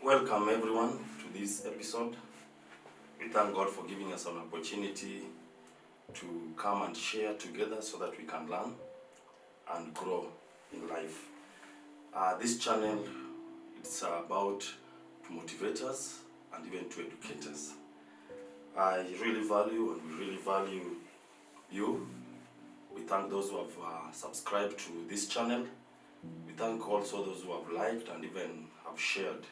Welcome everyone to this episode. We thank God for giving us an opportunity to come and share together so that we can learn and grow in life. This channel, it's about to motivate us and even to educate us. I really value and we really value you. We thank those who have subscribed to this channel. We thank also those who have liked and even have shared.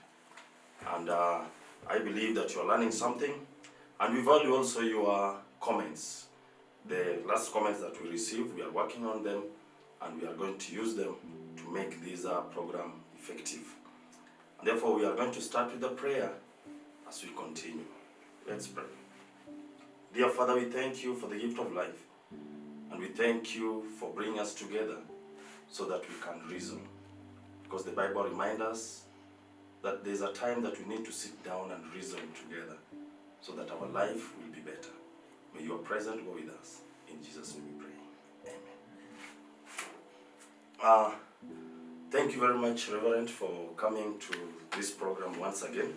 And I believe that you are learning something, and we value also your comments. The last comments that we received, we are working on them, and we are going to use them to make this program effective. And therefore, we are going to start with a prayer as we continue. Let's pray. Dear Father, we thank you for the gift of life, and we thank you for bringing us together so that we can reason. Because the Bible reminds us that there's a time that we need to sit down and reason together so that our life will be better. May your presence go with us. In Jesus' name we pray. Amen. Thank you very much, Reverend, for coming to this program once again.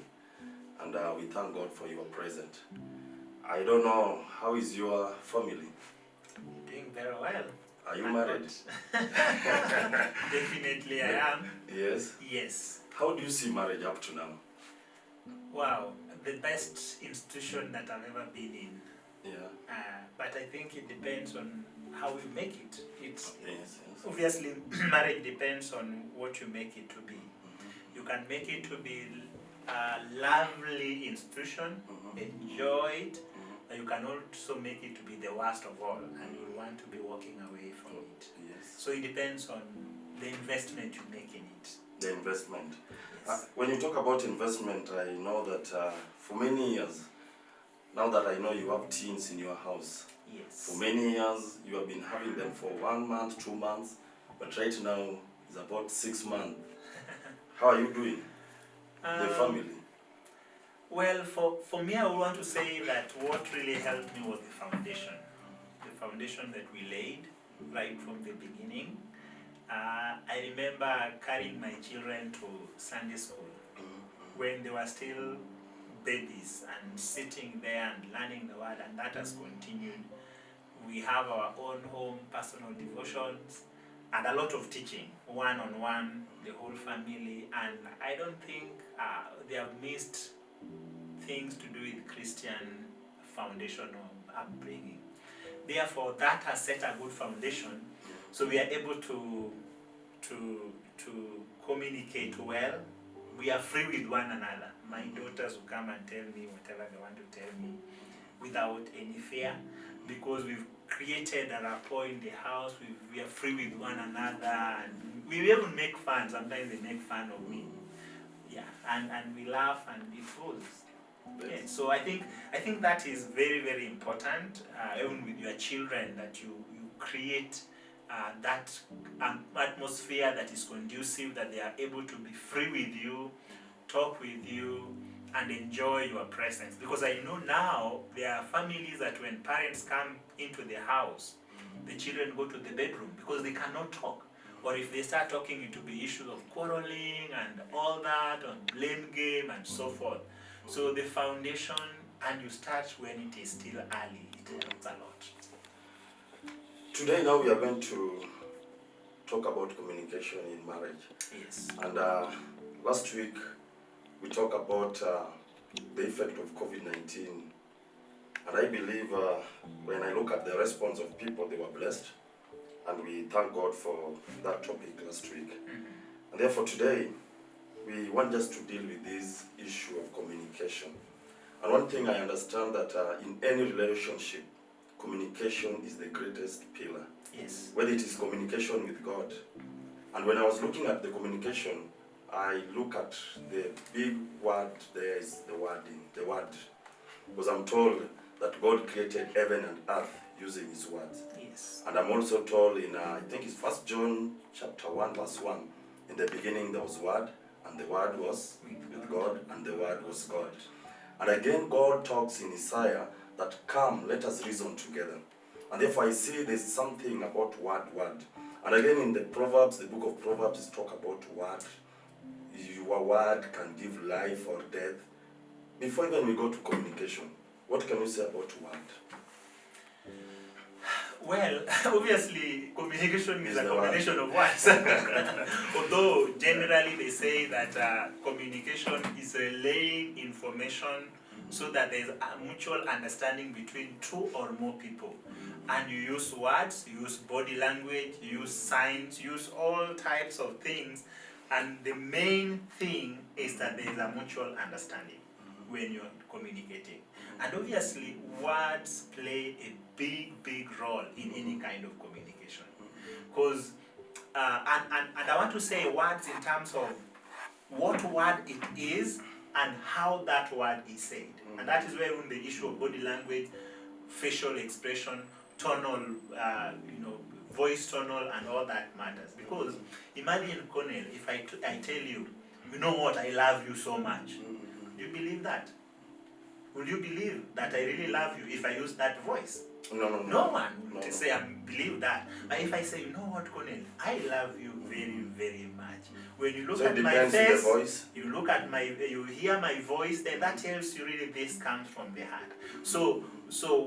And we thank God for your presence. I don't know, how is your family? Doing very well. Are you married? Definitely I am. Yes? Yes. How do you see marriage up to now? Wow, the best institution that I've ever been in. Yeah. But I think it depends on how you make it. Yes. Obviously, marriage depends on what you make it to be. Mm-hmm. You can make it to be a lovely institution, enjoy it, but you can also make it to be the worst of all, and you want to be walking away from it. Yes. So it depends on the investment you make in it. The investment. Yes. When you talk about investment, I know that for many years, now that I know you have teens in your house, yes, for many years you have been having them for 1 month, 2 months, but right now it's about 6 months. How are you doing? The family? Well, for me, I would want to say that what really helped me was the foundation that we laid right from the beginning. I remember carrying my children to Sunday school when they were still babies and sitting there and learning the word, and that has continued. We have our own home personal devotions and a lot of teaching, one-on-one, the whole family, and I don't think they have missed things to do with Christian foundation or upbringing. Therefore, that has set a good foundation, so we are able to communicate well. We are free with one another. My daughters will come and tell me whatever they want to tell me without any fear, because we've created a rapport in the house. We are free with one another, and we even make fun. Sometimes they make fun of me. Yeah, and we laugh and it goes. Yeah, so I think that is very, very important, even with your children, that you create that atmosphere that is conducive, that they are able to be free with you, talk with you, and enjoy your presence. Because I know now there are families that when parents come into the house, the children go to the bedroom because they cannot talk. Or if they start talking, it will be issues of quarreling and all that, on blame game and so forth. So the foundation, and you start when it is still early, it helps a lot. Today now we are going to talk about communication in marriage. Yes. And last week we talked about the effect of COVID-19. And I believe when I look at the response of people, they were blessed. And we thank God for that topic last week. And therefore today, we want just to deal with this issue of communication. And one thing I understand that in any relationship, communication is the greatest pillar. Yes. Whether it is communication with God. And when I was looking at the communication, I look at the big word, there is the word. Because I'm told that God created heaven and earth using his words. Yes. And I'm also told in, I think it's 1 John chapter 1 verse 1, in the beginning there was word, and the word was with God, and the word was God. And again God talks in Isaiah that, come, let us reason together. And therefore I see there's something about word. And again in the Proverbs, the book of Proverbs is talk about word. your word can give life or death. Before even we go to communication, what can you say about word? Well, obviously, communication is a the combination of words. Although generally they say that communication is relaying information so that there's a mutual understanding between two or more people. And you use words, you use body language, you use signs, you use all types of things. And the main thing is that there is a mutual understanding when you're communicating. And obviously, words play a big role in any kind of communication. Because, and I want to say words in terms of what word it is and how that word is said. And that is where the issue of body language, facial expression, tonal, voice tonal and all that matters. Because imagine, Cornel, if I tell you, you know what, I love you so much. Do you believe that? Will you believe that I really love you if I use that voice? No. No one will say I believe that. But if I say, you know what, Cornel, I love you very much. When you look at my face, you look at you hear my voice, then that tells you really this comes from the heart. So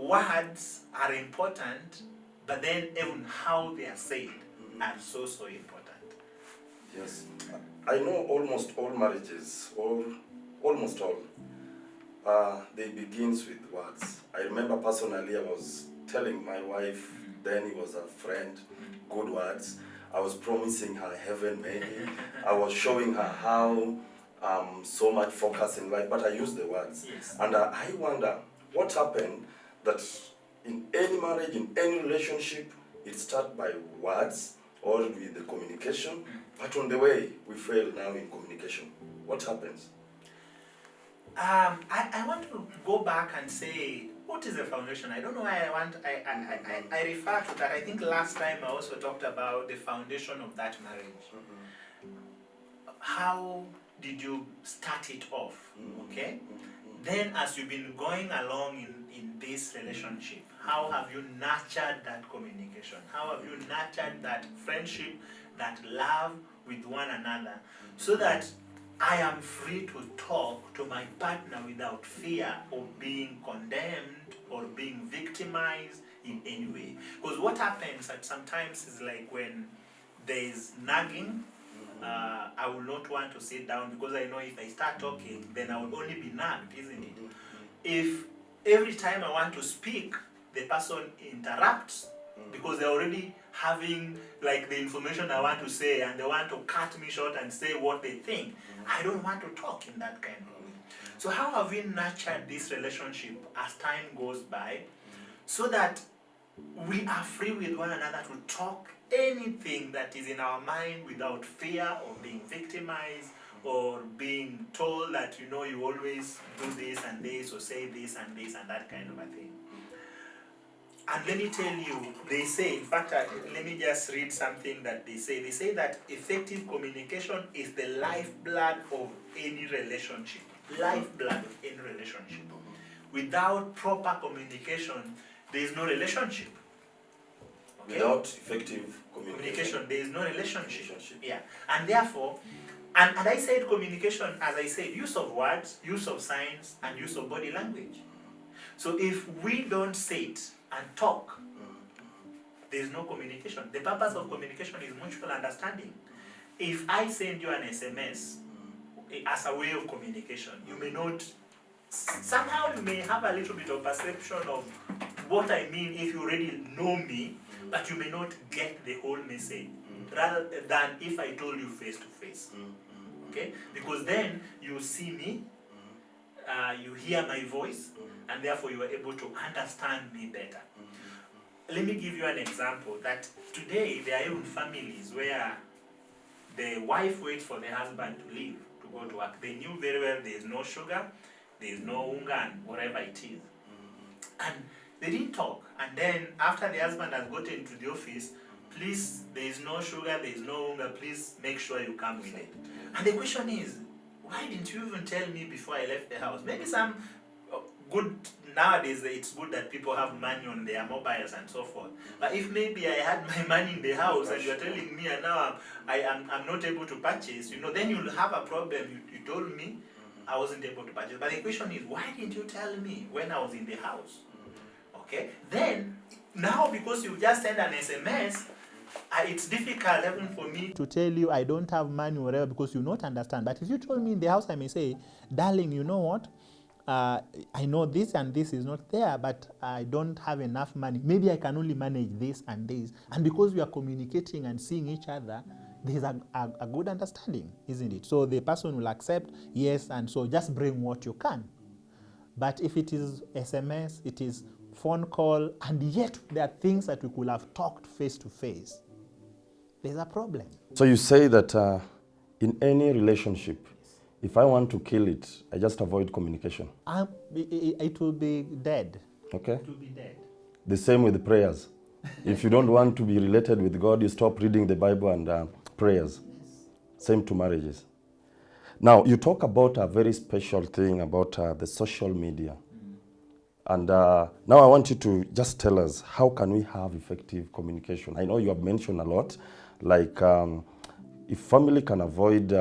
words are important, but then even how they are said are so important. Yes, I know almost all marriages, almost all. They begins with words. I remember personally I was telling my wife, then he was a friend, good words. I was promising her heaven maybe. I was showing her how so much focus in life, but I used the words. Yes. And I wonder what happened that in any marriage, in any relationship, it starts by words or with the communication, but on the way we fail now in communication. What happens? I want to go back and say, what is the foundation? I don't know why I refer to that. I think last time I also talked about the foundation of that marriage. How did you start it off? Okay? Then as you've been going along in this relationship, how have you nurtured that communication? How have you nurtured that friendship, that love with one another, so that I am free to talk to my partner without fear of being condemned or being victimized in any way? Because what happens at sometimes is like when there is nagging, I will not want to sit down because I know if I start talking, then I will only be nagged, isn't it? If every time I want to speak, the person interrupts because they're already having like the information I want to say and they want to cut me short and say what they think, I don't want to talk in that kind of way. So how have we nurtured this relationship as time goes by so that we are free with one another to talk anything that is in our mind without fear of being victimized or being told that, you always do this and this or say this and this and that kind of a thing. And let me tell you, they say, in fact, let me just read something that they say. They say that effective communication is the lifeblood of any relationship. Lifeblood of any relationship. Without proper communication, there is no relationship. Okay? Without effective communication, there is no relationship. Yeah. And therefore, and I said communication, as I said, use of words, use of signs, and use of body language. So if we don't sit and talk, there is no communication. The purpose of communication is mutual understanding. If I send you an SMS as a way of communication, you may not, somehow you may have a little bit of perception of what I mean if you already know me, but you may not get the whole message, rather than if I told you face to face. Okay? Because then you see me, you hear my voice, and therefore you are able to understand me better. Let me give you an example that today there are even families where the wife waits for the husband to leave to go to work. They knew very well there is no sugar, there is no unga, and whatever it is. And they didn't talk. And then after the husband has gotten to the office, please, there is no sugar, there is no unga, please make sure you come with it. And the question is, why didn't you even tell me before I left the house? Maybe good nowadays, it's good that people have money on their mobiles and so forth. But if maybe I had my money in the house and you're telling me and now I'm not able to purchase, then you'll have a problem. You told me I wasn't able to purchase. But the question is, why didn't you tell me when I was in the house? Okay? Then, now because you just send an SMS, it's difficult even for me to tell you I don't have money or whatever because you not understand. But if you told me in the house, I may say, darling, you know what? I know this and this is not there, but I don't have enough money. Maybe I can only manage this and this. And because we are communicating and seeing each other, there's a good understanding, isn't it? So the person will accept, yes, and so just bring what you can. But if it is SMS, it is phone call, and yet there are things that we could have talked face to face, there's a problem. So you say that in any relationship, if I want to kill it, I just avoid communication. It will be dead. Okay. It will be dead. The same with the prayers. If you don't want to be related with God, you stop reading the Bible and prayers. Yes. Same to marriages. Now, you talk about a very special thing about the social media. And now I want you to just tell us, how can we have effective communication? I know you have mentioned a lot, like if family can avoid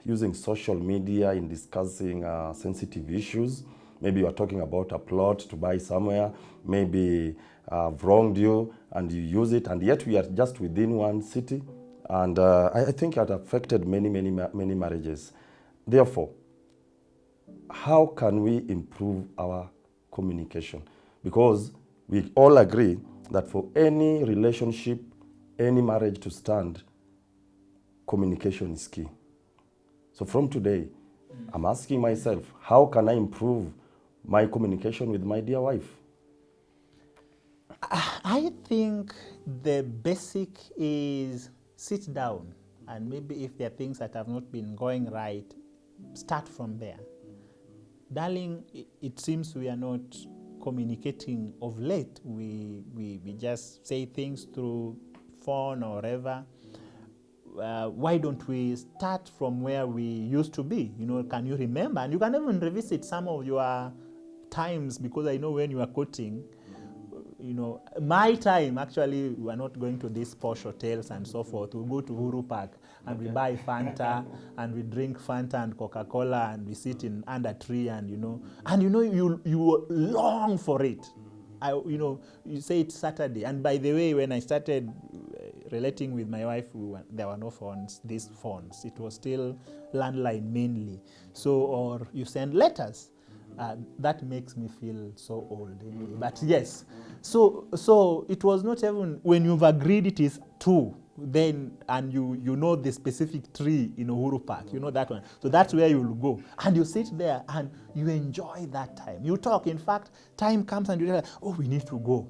using social media in discussing sensitive issues, maybe you are talking about a plot to buy somewhere, maybe I've wronged you and you use it, and yet we are just within one city. And I think it affected many marriages. Therefore, how can we improve our communication? Because we all agree that for any relationship, any marriage to stand, communication is key. So from today, I'm asking myself, how can I improve my communication with my dear wife? I think the basic is sit down, and maybe if there are things that have not been going right, start from there. Darling, it seems we are not communicating of late. We just say things through phone or whatever. Why don't we start from where we used to be? Can you remember? And you can even revisit some of your times, because I know when you are quoting, my time, actually, we are not going to these posh hotels and so forth. We go to Uhuru Park and we buy Fanta and we drink Fanta and Coca-Cola and we sit under a tree and, you long for it. You say it's Saturday. And by the way, when I started relating with my wife, there were no phones, these phones. It was still landline mainly. So, or you send letters. That makes me feel so old anyway. But yes, so it was not even when you've agreed it is 2, then, and you know the specific tree in Uhuru Park, that one. So that's where you'll go. And you sit there and you enjoy that time. You talk. In fact, time comes and you're like, oh, we need to go.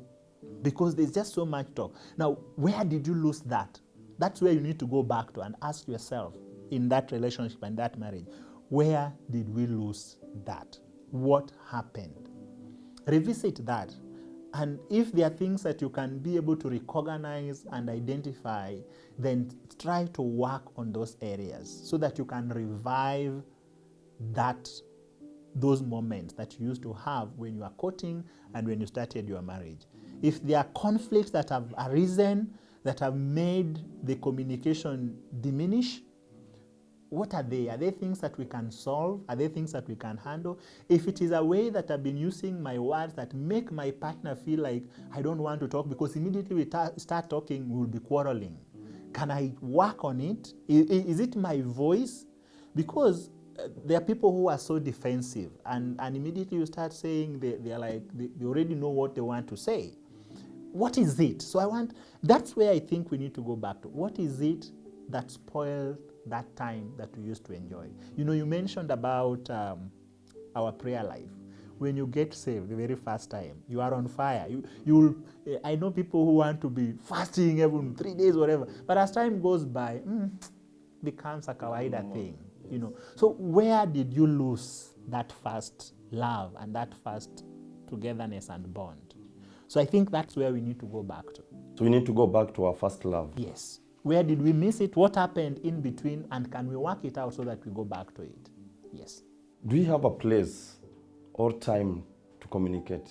Because there's just so much talk. Now, where did you lose that? That's where you need to go back to and ask yourself in that relationship and that marriage, where did we lose that? What happened? Revisit that. And if there are things that you can be able to recognize and identify, then try to work on those areas so that you can revive those moments that you used to have when you were courting and when you started your marriage. If there are conflicts that have arisen, that have made the communication diminish, what are they? Are they things that we can solve? Are they things that we can handle? If it is a way that I've been using my words that make my partner feel like I don't want to talk, because immediately we start talking, we'll be quarreling. Can I work on it? Is it my voice? Because there are people who are so defensive, and immediately you start saying they're like, they already know what they want to say. What is it? So that's where I think we need to go back to. What is it that spoiled that time that we used to enjoy? You mentioned about our prayer life. When you get saved the very first time, you are on fire. I know people who want to be fasting even 3 days, whatever. But as time goes by, becomes a kawaida thing. So where did you lose that first love and that first togetherness and bond? So I think that's where we need to go back to. So we need to go back to our first love. Yes. Where did we miss it? What happened in between? And can we work it out so that we go back to it? Yes. Do you have a place or time to communicate?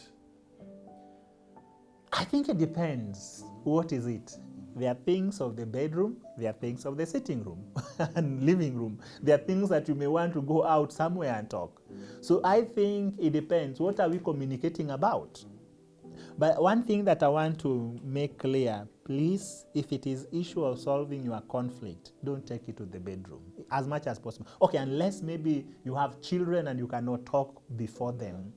I think it depends. What is it? There are things of the bedroom, there are things of the sitting room and living room. There are things that you may want to go out somewhere and talk. So I think it depends. What are we communicating about? But one thing that I want to make clear, please, if it is issue of solving your conflict, don't take it to the bedroom as much as possible. Okay, unless maybe you have children and you cannot talk before them.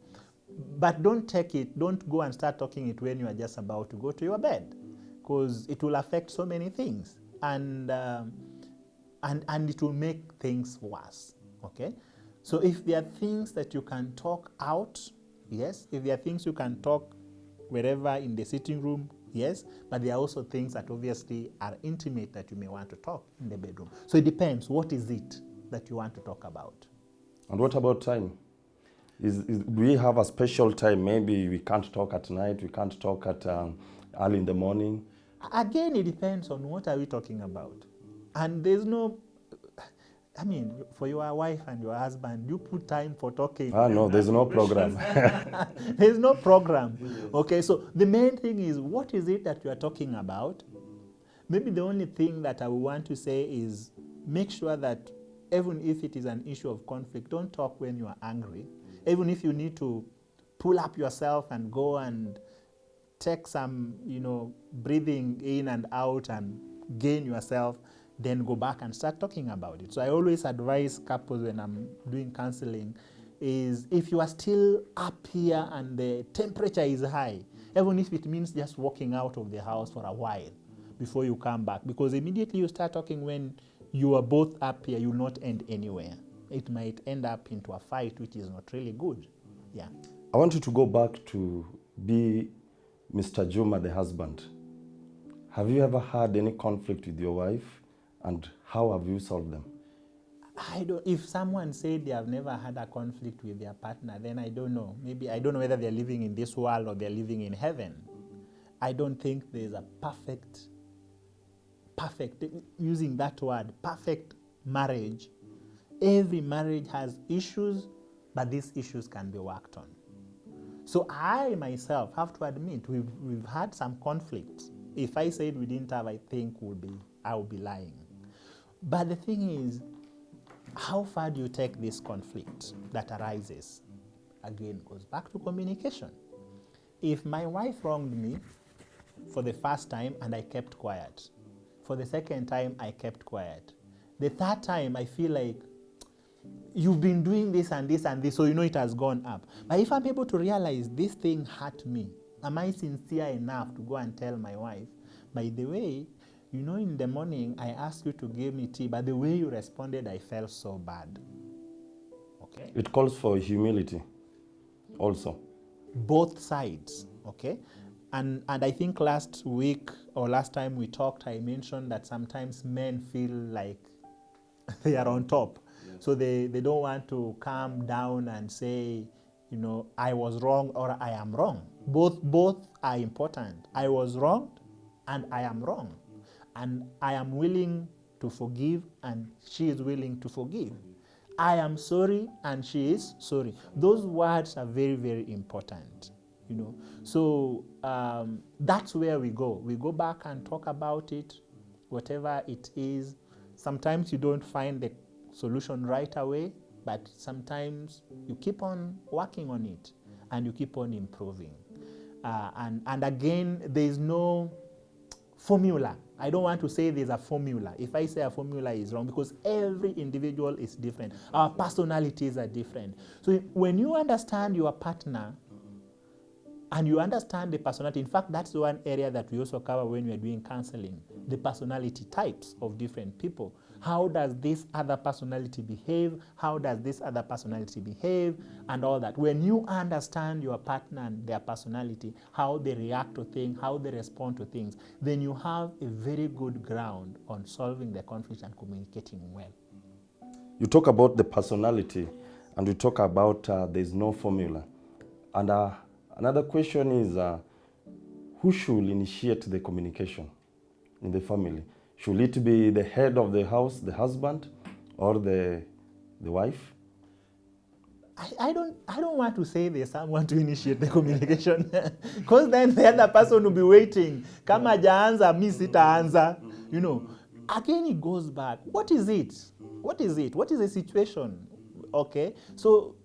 But don't go and start talking it when you are just about to go to your bed, because it will affect so many things, and it will make things worse. Okay, so if there are things that you can talk out, yes. If there are things you can talk wherever in the sitting room, yes. But there are also things that obviously are intimate that you may want to talk in the bedroom. So it depends. What is it that you want to talk about? And what about time? Do we have a special time? Maybe we can't talk at night, we can't talk at early in the morning. Again, it depends on what are we talking about. And there's no, I mean, for your wife and your husband, you put time for talking. No, there's no program. There's no program. Okay, so the main thing is, what is it that you are talking about? Maybe the only thing that I would want to say is, make sure that even if it is an issue of conflict, don't talk when you are angry. Even if you need to pull up yourself and go and take some, breathing in and out and gain yourself, then go back and start talking about it. So I always advise couples when I'm doing counseling is, if you are still up here and the temperature is high, even if it means just walking out of the house for a while before you come back, because immediately you start talking when you are both up here, you'll not end anywhere. It might end up into a fight, which is not really good. Yeah. I want you to go back to be Mr. Juma, the husband. Have you ever had any conflict with your wife, and how have you solved them? If someone said they have never had a conflict with their partner, then I don't know. Maybe I don't know whether they're living in this world or they're living in heaven. I don't think there's a perfect, using that word, perfect marriage. Every marriage has issues, but these issues can be worked on. So I myself have to admit we've had some conflicts. If I said we didn't have, I think I would be lying. But the thing is, how far do you take this conflict that arises? Again, goes back to communication. If my wife wronged me for the first time and I kept quiet, for the second time I kept quiet, the third time I feel like, you've been doing this and this and this, so it has gone up. But if I'm able to realize this thing hurt me, am I sincere enough to go and tell my wife, by the way, in the morning I asked you to give me tea, but the way you responded, I felt so bad. Okay? It calls for humility also. Both sides, okay? And I think last week or last time we talked, I mentioned that sometimes men feel like they are on top. So they don't want to calm down and say, I was wrong or I am wrong. Both are important. I was wronged and I am wrong. And I am willing to forgive and she is willing to forgive. I am sorry and she is sorry. Those words are very, very important. So that's where we go. We go back and talk about it, whatever it is. Sometimes you don't find the solution right away, but sometimes you keep on working on it and you keep on improving. And again, there is no formula. I don't want to say there's a formula. If I say a formula is wrong, because every individual is different. Our personalities are different. So when you understand your partner and you understand the personality, in fact, that's one area that we also cover when we are doing counseling, the personality types of different people. How does this other personality behave? How does this other personality behave? And all that. When you understand your partner and their personality, how they react to things, how they respond to things, then you have a very good ground on solving the conflict and communicating well. You talk about the personality, and you talk about there's no formula. And another question is, who should initiate the communication in the family? Should it be the head of the house, the husband, or the wife? I don't want to say there's someone to initiate the communication, because then the other person will be waiting. Kama hajaanza, mi sitaanza. You know, again it goes back. What is it? What is it? What is the situation? Okay, so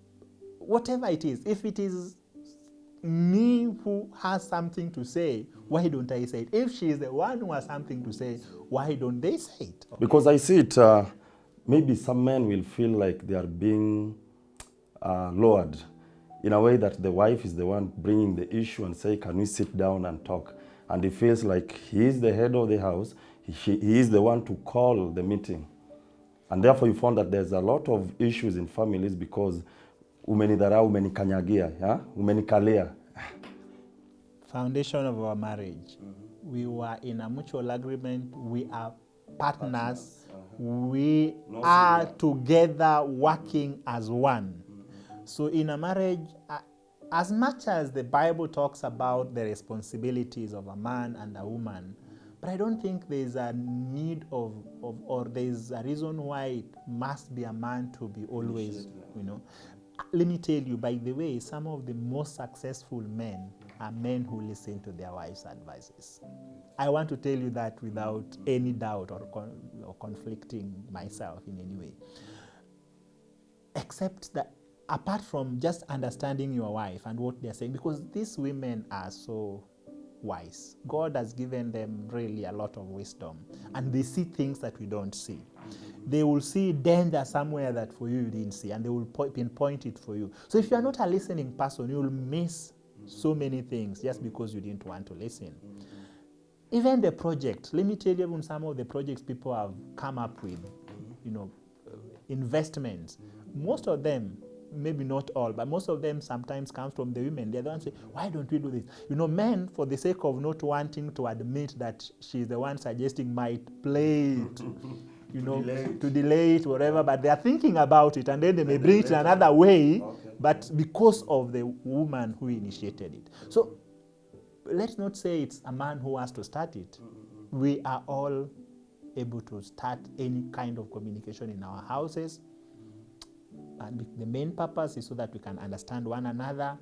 whatever it is, if it is me who has something to say, why don't I say it? If she is the one who has something to say, why don't they say it? Okay. Because I see it, maybe some men will feel like they are being lowered in a way that the wife is the one bringing the issue and say, can we sit down and talk? And he feels like he is the head of the house, he is the one to call the meeting. And therefore you found that there's a lot of issues in families because umenidharau, umenikanyagia, yeah? Umenikalia. Foundation of our marriage. We were in a mutual agreement. We are partners. We are together working as one. So in a marriage, as much as the Bible talks about the responsibilities of a man and a woman, but I don't think there's a need or there's a reason why it must be a man to be always, you know. Let me tell you, by the way, some of the most successful men are men who listen to their wives' advices. I want to tell you that without any doubt or conflicting myself in any way. Except that, apart from just understanding your wife and what they're saying, because these women are so wise. God has given them really a lot of wisdom, and they see things that we don't see. They will see danger somewhere that for you didn't see, and they will pinpoint it for you. So if you are not a listening person, you will miss so many things just because you didn't want to listen. Even the project, let me tell you, even some of the projects people have come up with, you know, investments, most of them, maybe not all, but most of them sometimes come from the women. They're the ones say, why don't we do this? You know, men, for the sake of not wanting to admit that she's the one suggesting, might play it, you know, to delay it, whatever, but they're thinking about it, and then they may bring it in another way, but because of the woman who initiated it. So let's not say it's a man who has to start it. We are all able to start any kind of communication in our houses. And the main purpose is so that we can understand one another,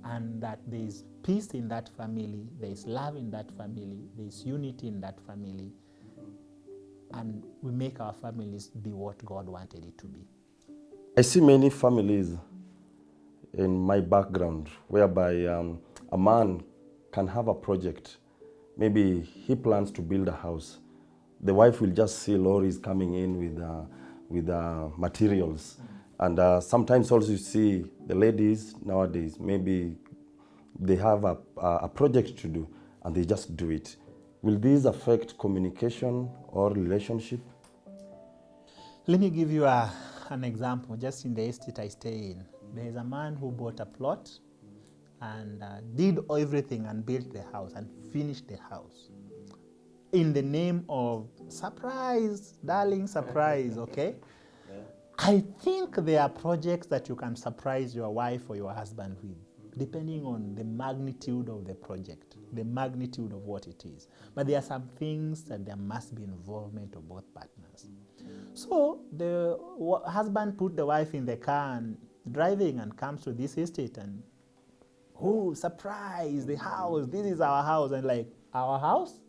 and that there is peace in that family, there is love in that family, there is unity in that family, and we make our families be what God wanted it to be. I see many families in my background whereby a man can have a project. Maybe he plans to build a house. The wife will just see lorries coming in with materials. And sometimes also you see the ladies nowadays, maybe they have a project to do and they just do it. Will this affect communication or relationship? Let me give you an example. Just in the estate I stay in, there is a man who bought a plot and did everything and built the house and finished the house in the name of surprise, darling, surprise, okay? I think there are projects that you can surprise your wife or your husband with, depending on the magnitude of the project, the magnitude of what it is. But there are some things that there must be involvement of both partners. So the husband put the wife in the car and driving and comes to this estate and, oh, surprise, the house, this is our house. And like, our house?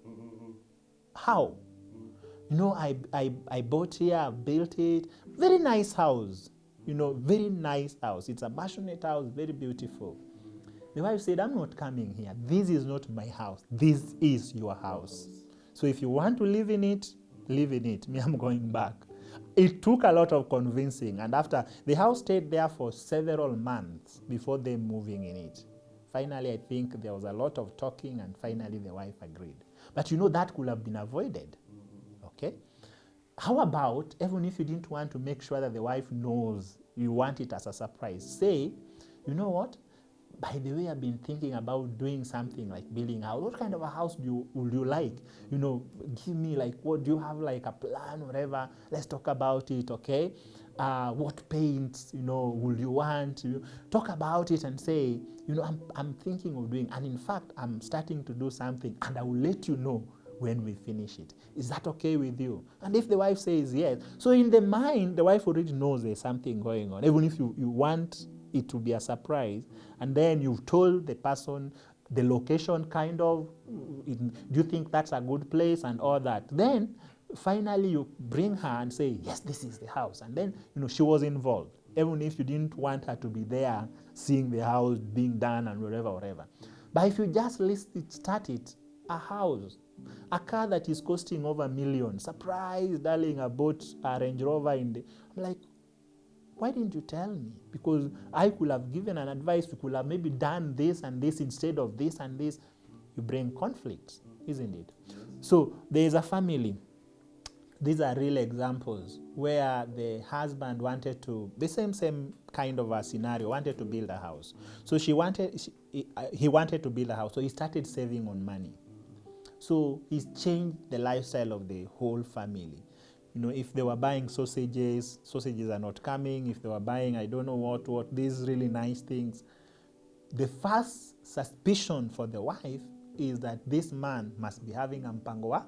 How? You know, I bought here, I built it. Very nice house. You know, very nice house. It's a passionate house, very beautiful. The wife said, I'm not coming here. This is not my house. This is your house. So if you want to live in it, live in it. Me, I'm going back. It took a lot of convincing. And after, the house stayed there for several months before them moving in it. Finally, I think there was a lot of talking, and finally the wife agreed. But you know, that could have been avoided. Okay? How about, even if you didn't want to make sure that the wife knows, you want it as a surprise, say, you know what? By the way, I've been thinking about doing something like building a house. What kind of a house would you like? You know, give me like, what do you have, like a plan or whatever? Let's talk about it, okay? What paints, you know, would you want? You talk about it and say, you know, I'm thinking of doing, and in fact, I'm starting to do something, and I will let you know when we finish it. Is that okay with you? And if the wife says yes, so in the mind, the wife already knows there's something going on. Even if you want it will be a surprise, and then you've told the person the location kind of, do you think that's a good place and all that. Then finally you bring her and say, yes, this is the house. And then, she was involved, even if you didn't want her to be there seeing the house being done and whatever. But if you just start it, a house, a car that is costing over $1 million, surprise, darling, I bought a Range Rover I'm like, why didn't you tell me? Because I could have given an advice. We could have maybe done this and this instead of this and this. You bring conflicts, isn't it? So there is a family. These are real examples where the husband wanted to, the same kind of a scenario, wanted to build a house. So he wanted to build a house. So he started saving on money. So he's changed the lifestyle of the whole family. If they were buying sausages are not coming. If they were buying, I don't know what, these really nice things. The first suspicion for the wife is that this man must be having a mpango wa,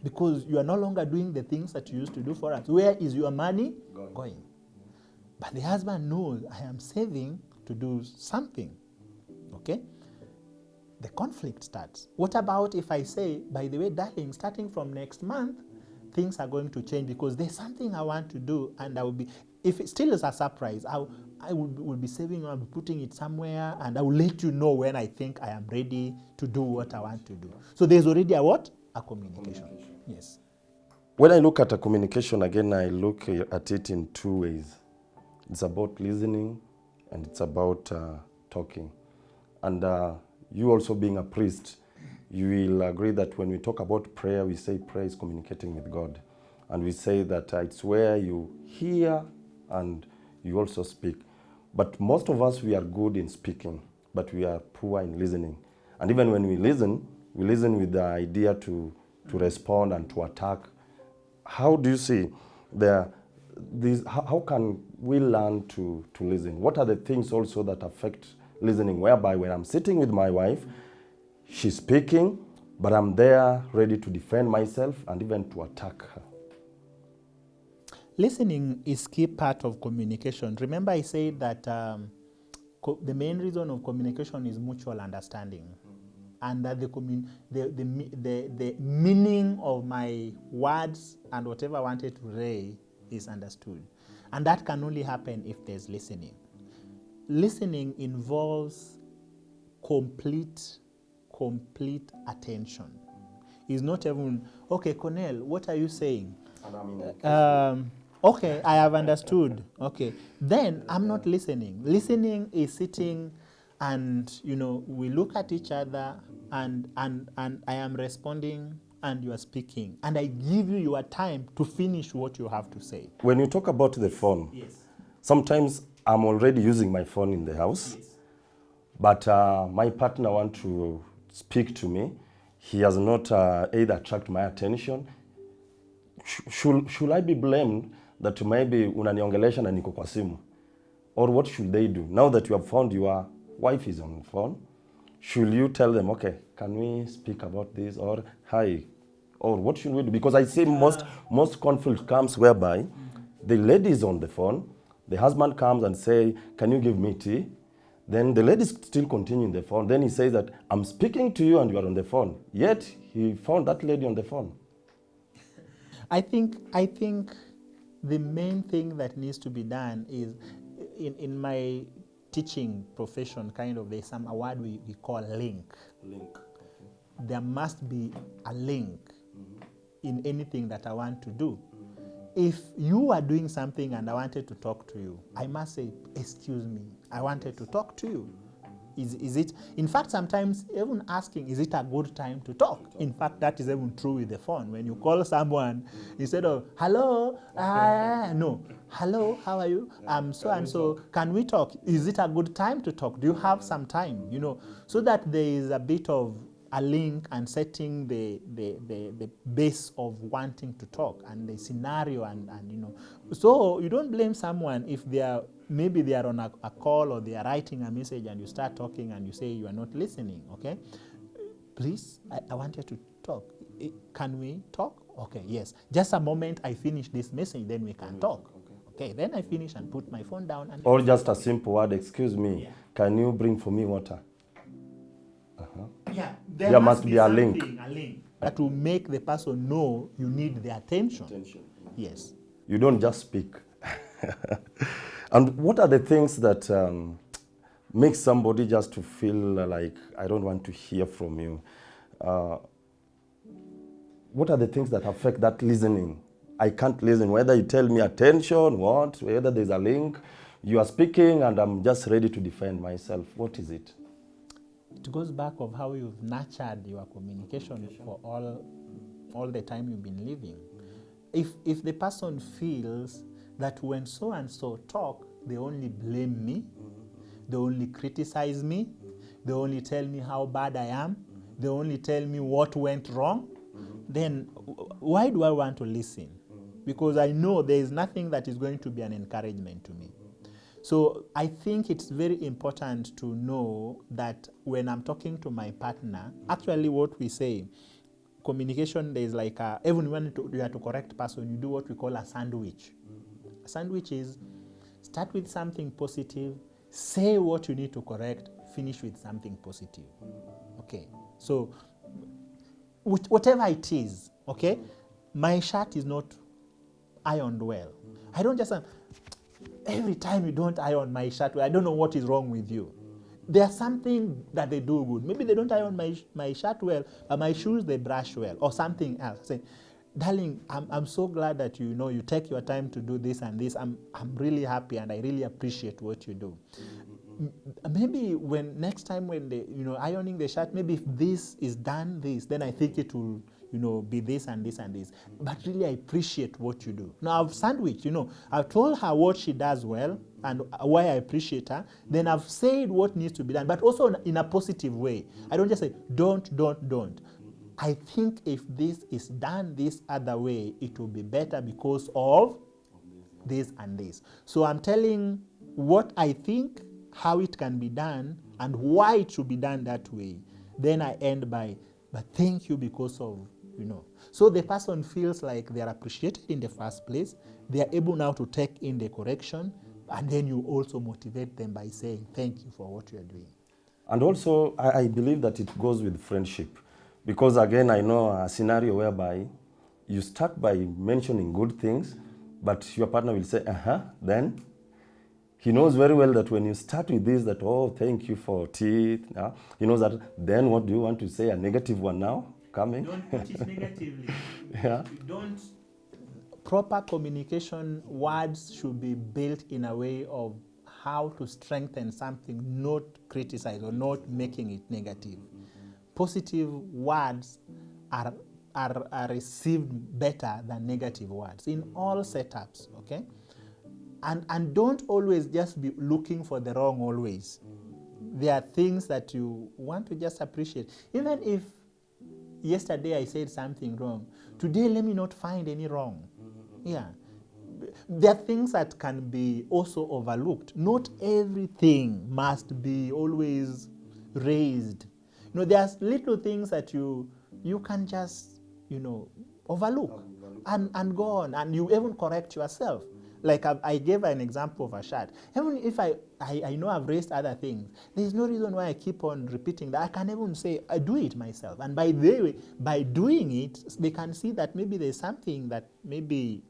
because you are no longer doing the things that you used to do for us. Where is your money going? But the husband knows, I am saving to do something. Okay? The conflict starts. What about if I say, by the way, darling, starting from next month, things are going to change because there's something I want to do, and I will be, if it still is a surprise, I will be saving, I'll be putting it somewhere, and I will let you know when I think I am ready to do what I want to do. So there's already a what? A communication. Yes. When I look at a communication, again, I look at it in two ways. It's about listening and it's about talking. And you also being a priest, you will agree that when we talk about prayer, we say prayer is communicating with God. And we say that it's where you hear and you also speak. But most of us, we are good in speaking, but we are poor in listening. And even when we listen with the idea to respond and to attack. How do you see how can we learn to listen? What are the things also that affect listening, whereby when I'm sitting with my wife, she's speaking, but I'm there ready to defend myself and even to attack her? Listening is key part of communication. Remember I said that the main reason of communication is mutual understanding. And that the meaning of my words and whatever I wanted to say is understood. And that can only happen if there's listening. Listening involves complete attention. It's not even, okay, Cornell, what are you saying? Okay, I have understood. Okay, then I'm not listening. Listening is sitting and, we look at each other and I am responding and you are speaking. And I give you your time to finish what you have to say. When you talk about the phone, yes, sometimes I'm already using my phone in the house, yes, but my partner wants to speak to me. He has not either attracted my attention. Should I be blamed that maybe unaniongelesha na niko kwa simu? Or what should they do? Now that you have found your wife is on the phone, should you tell them, okay, can we speak about this, or hi, or what should we do? Because I see most conflict comes whereby the lady is on the phone, the husband comes and say, can you give me tea? Then the lady still continuing the phone. Then he says that I'm speaking to you and you are on the phone. Yet he found that lady on the phone. I think the main thing that needs to be done is, in my teaching profession, kind of, there's a word we call link. Link. Okay. There must be a link in anything that I want to do. If you are doing something and I wanted to talk to you, I must say, excuse me, I wanted to talk to you. Is it, in fact, sometimes even asking, is it a good time to talk? In fact, that is even true with the phone. When you call someone, instead of, hello, no, hello, how are you? So and so, can we talk? Is it a good time to talk? Do you have some time? So that there is a bit of a link and setting the base of wanting to talk and the scenario and So you don't blame someone if maybe they are on a call or they are writing a message and you start talking and you say you are not listening, okay? Please, I want you to talk. Can we talk? Okay, yes. Just a moment, I finish this message, then we can talk. Okay, then I finish and put my phone down. And Or just a simple word, excuse me, Yeah. can you bring for me water? yeah, There must be a link. a link that will make the person know you need their attention. Yes. You don't just speak. And what are the things that make somebody just to feel like, I don't want to hear from you? What are the things that affect that listening? I can't listen. Whether you tell me attention, what, whether there's a link, you are speaking and I'm just ready to defend myself. What is it? It goes back of how you've nurtured your communication for all the time you've been living. If the person feels that when so and so talk, they only blame me, they only criticize me, they only tell me how bad I am, they only tell me what went wrong, then why do I want to listen? Because I know there is nothing that is going to be an encouragement to me. So I think it's very important to know that when I'm talking to my partner, actually what we say, communication, there's like even when you are to correct person, you do what we call a sandwich. A sandwich is start with something positive, say what you need to correct, finish with something positive. Okay, so whatever it is, okay, my shirt is not ironed well. I don't just every time you don't iron my shirt well, I don't know what is wrong with you. There's something that they do good. Maybe they don't iron my shirt well, but my shoes they brush well, or something else. Say, darling, I'm so glad that you take your time to do this and this. I'm really happy and I really appreciate what you do. Maybe when next time when they ironing the shirt, maybe if this is done then I think it will be this and this and this. But really I appreciate what you do. Now I've sandwiched, I've told her what she does well and why I appreciate her. Then I've said what needs to be done, but also in a positive way. I don't just say don't. I think if this is done this other way, it will be better because of this and this. So I'm telling what I think, how it can be done, and why it should be done that way. Then I end by, but thank you because of, So the person feels like they are appreciated in the first place. They are able now to take in the correction, and then you also motivate them by saying, thank you for what you are doing. And also, I believe that it goes with friendship. Because again, I know a scenario whereby you start by mentioning good things, but your partner will say, then he knows very well that when you start with this, that, oh, thank you for teeth, he knows that, then what do you want to say, a negative one now coming? Don't put it negatively. Yeah. Don't. Proper communication words should be built in a way of how to strengthen something, not criticize or not making it negative. Positive words are received better than negative words in all setups, okay? And don't always just be looking for the wrong always. There are things that you want to just appreciate. Even if yesterday I said something wrong, today let me not find any wrong. Yeah. There are things that can be also overlooked. Not everything must be always raised. There's little things that you can just, overlook and go on, and you even correct yourself. Like I gave an example of a shirt. Even if I know I've raised other things, there's no reason why I keep on repeating that. I can even say, I do it myself. And by doing it, they can see that maybe there's something that maybe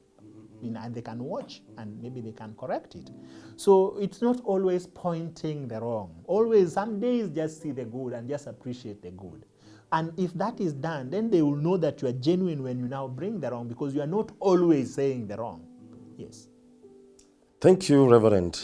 and they can watch and maybe they can correct it. So it's not always pointing the wrong. Always, some days just see the good and just appreciate the good. And if that is done, then they will know that you are genuine when you now bring the wrong, because you are not always saying the wrong. Yes. Thank you, Reverend.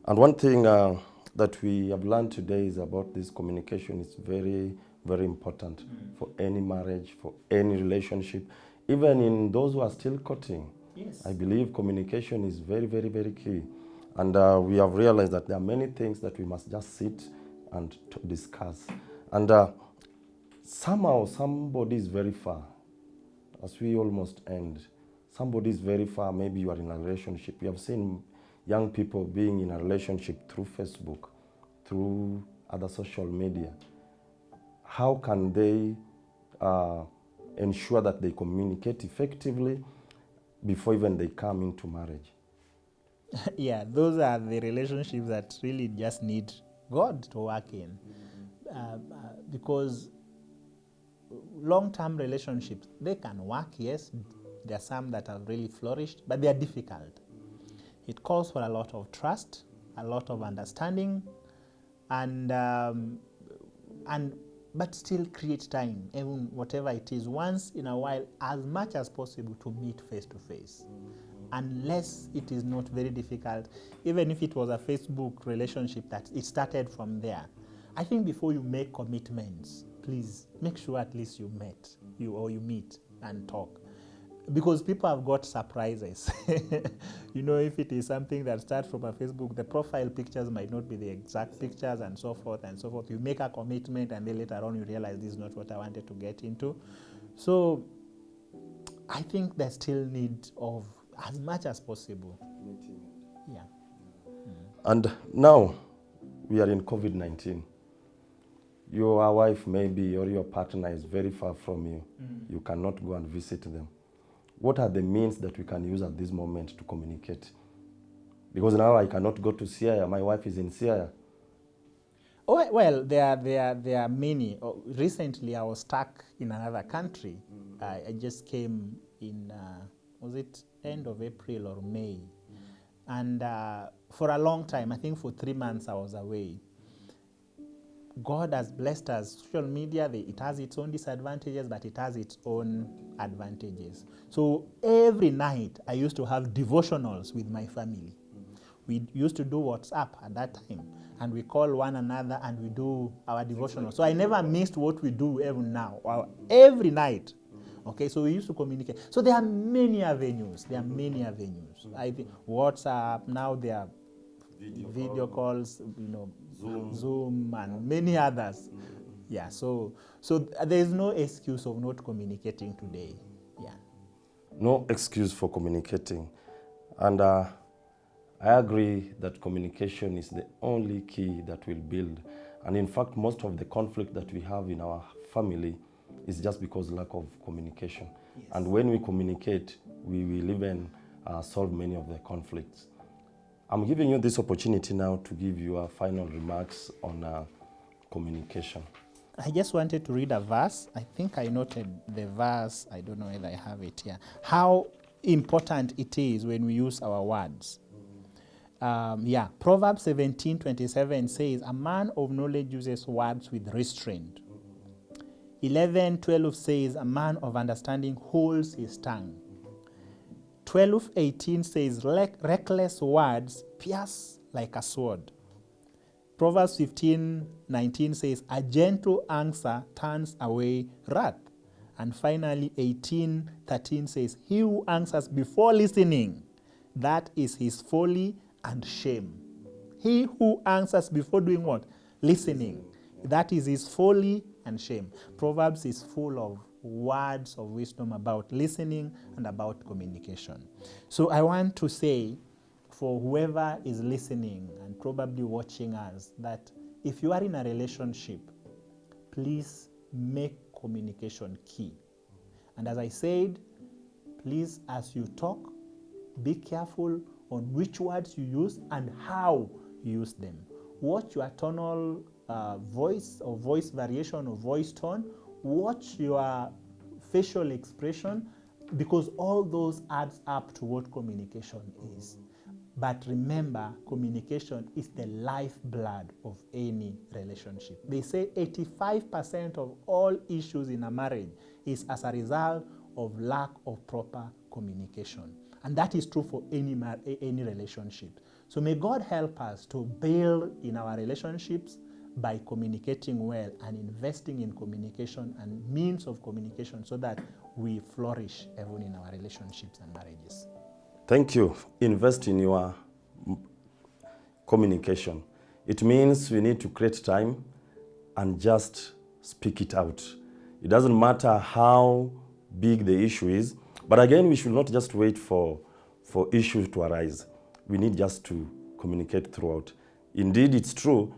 And one thing that we have learned today is about this communication. It's very, very important for any marriage, for any relationship, even in those who are still courting. Yes. I believe communication is very, very, very key. And we have realized that there are many things that we must just sit and discuss. And somehow somebody is very far, as we almost end. Somebody is very far. Maybe you are in a relationship. You have seen young people being in a relationship through Facebook, through other social media. How can they ensure that they communicate effectively before even they come into marriage? Yeah, those are the relationships that really just need God to work in. Because long-term relationships, they can work, yes. There are some that have really flourished, but they are difficult. It calls for a lot of trust, a lot of understanding, and but still create time, even whatever it is, once in a while, as much as possible, to meet face to face. Unless it is not very difficult, even if it was a Facebook relationship that it started from there. I think before you make commitments, please make sure at least you meet and talk. Because people have got surprises. If it is something that starts from a Facebook, the profile pictures might not be the exact pictures and so forth and so forth. You make a commitment and then later on you realize this is not what I wanted to get into. So I think there's still need of as much as possible. Yeah. And now we are in COVID-19. Your wife maybe or your partner is very far from you. You cannot go and visit them. What are the means that we can use at this moment to communicate? Because now I cannot go to Siaya. My wife is in Siaya. Oh, well, there are many. Recently, I was stuck in another country. I just came in, was it end of April or May? And for a long time, I think for 3 months, I was away. God has blessed us. Social media, it has its own disadvantages, but it has its own advantages. So every night, I used to have devotionals with my family. We used to do WhatsApp at that time, and we call one another and we do our devotional. So I never missed what we do even now, every night. Okay, so we used to communicate. So there are many avenues. I think WhatsApp, now there are video calls, Zoom and many others. Yeah, so there is no excuse of not communicating today. Yeah. No excuse for communicating. And I agree that communication is the only key that will build. And in fact, most of the conflict that we have in our family is just because lack of communication. Yes. And when we communicate, we will even solve many of the conflicts. I'm giving you this opportunity now to give your final remarks on communication. I just wanted to read a verse. I think I noted the verse. I don't know whether I have it here. How important it is when we use our words. Proverbs 17:27 says, a man of knowledge uses words with restraint. 11:12 says, a man of understanding holds his tongue. 12:18 says, reckless words pierce like a sword. Proverbs 15:19 says, a gentle answer turns away wrath. And finally, 18:13 says, he who answers before listening, that is his folly and shame. He who answers before doing what? Listening. That is his folly and shame. Proverbs is full of words of wisdom about listening and about communication. So I want to say, for whoever is listening and probably watching us, that if you are in a relationship, please make communication key. And as I said, please, as you talk, be careful on which words you use and how you use them. Watch your tonal voice or voice variation or voice tone. Watch your facial expression, because all those adds up to what communication is. But remember, communication is the lifeblood of any relationship. They say 85% of all issues in a marriage is as a result of lack of proper communication. And that is true for any relationship. So may God help us to build in our relationships by communicating well and investing in communication and means of communication so that we flourish even in our relationships and marriages. Thank you. Invest in your communication. It means we need to create time and just speak it out. It doesn't matter how big the issue is, but again, we should not just wait for issues to arise. We need just to communicate throughout. Indeed, it's true,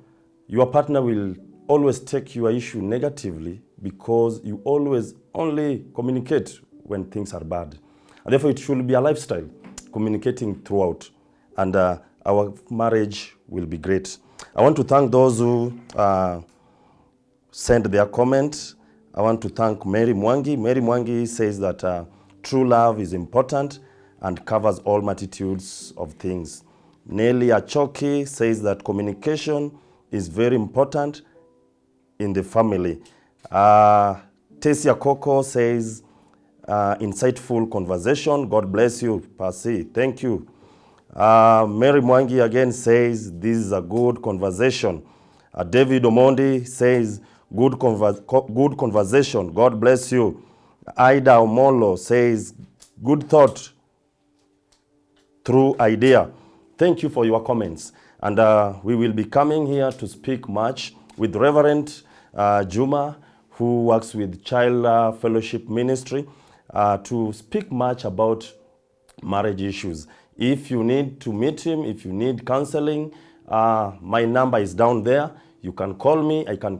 your partner will always take your issue negatively because you always only communicate when things are bad. And therefore, it should be a lifestyle, communicating throughout. and our marriage will be great. I want to thank those who sent their comment. I want to thank Mary Mwangi. Mary Mwangi says that true love is important and covers all multitudes of things. Nelly Achoki says that communication is very important in the family. Tesia Coco says, insightful conversation. God bless you, Percy. Thank you. Mary Mwangi again says, this is a good conversation. David Omondi says, good conversation. God bless you. Ida Omolo says, good thought through idea. Thank you for your comments. And we will be coming here to speak much with Reverend Juma, who works with Child Fellowship Ministry, to speak much about marriage issues. If you need to meet him, if you need counseling, my number is down there. You can call me. I can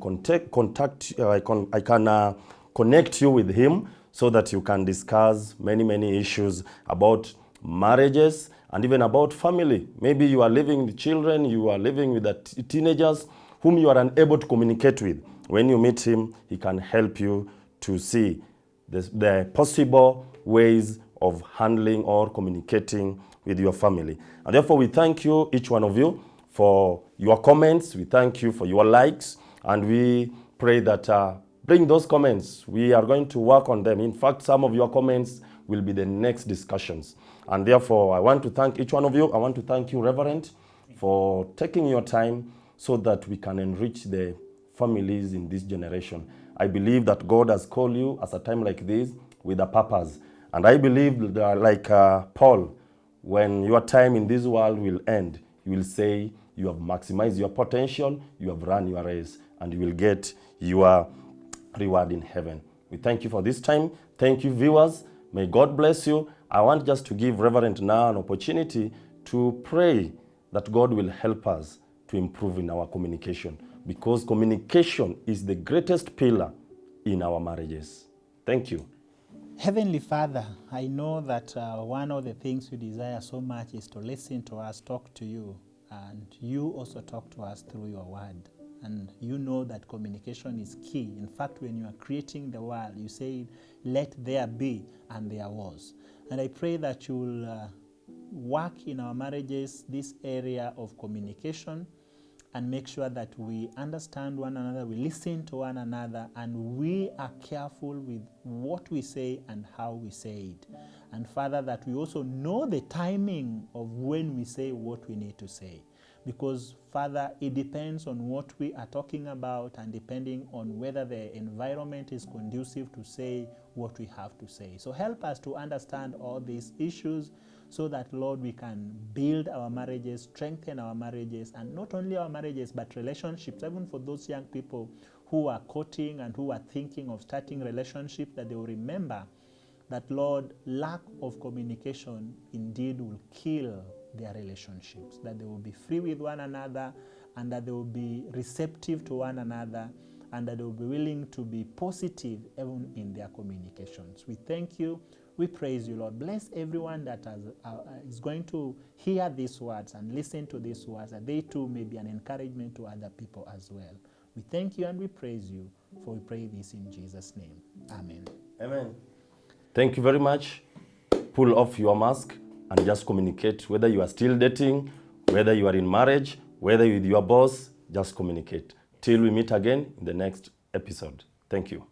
I can connect you with him so that you can discuss many issues about marriages and even about family. Maybe you are living with children, you are living with the teenagers whom you are unable to communicate with. When you meet him, he can help you to see the possible ways of handling or communicating with your family. And therefore, we thank you, each one of you, for your comments. We thank you for your likes. And we pray that bring those comments. We are going to work on them. In fact, some of your comments will be the next discussions. And therefore, I want to thank each one of you. I want to thank you, Reverend, for taking your time so that we can enrich the families in this generation. I believe that God has called you at a time like this with a purpose. And I believe that, like Paul, when your time in this world will end, you will say you have maximized your potential, you have run your race, and you will get your reward in heaven. We thank you for this time. Thank you, viewers. May God bless you. I want just to give Reverend now an opportunity to pray that God will help us to improve in our communication, because communication is the greatest pillar in our marriages. Thank you. Heavenly Father, I know that one of the things you desire so much is to listen to us, talk to you, and you also talk to us through your word. And you know that communication is key. In fact, when you are creating the world, you say, let there be, and there was. And I pray that you will work in our marriages this area of communication, and make sure that we understand one another, we listen to one another, and we are careful with what we say and how we say it. And Father, that we also know the timing of when we say what we need to say. Because Father, it depends on what we are talking about, and depending on whether the environment is conducive to say what we have to say. So help us to understand all these issues, so that, Lord, we can build our marriages, strengthen our marriages, and not only our marriages, but relationships, even for those young people who are courting and who are thinking of starting relationships, that they will remember that, Lord, lack of communication indeed will kill their relationships, that they will be free with one another, and that they will be receptive to one another, and that they will be willing to be positive even in their communications. We thank you. We praise you, Lord. Bless everyone that is going to hear these words and listen to these words, that they too may be an encouragement to other people as well. We thank you and we praise you, for we pray this in Jesus' name. Amen. Amen. Thank you very much. Pull off your mask and just communicate. Whether you are still dating, whether you are in marriage, whether you're with your boss, just communicate. Till we meet again in the next episode. Thank you.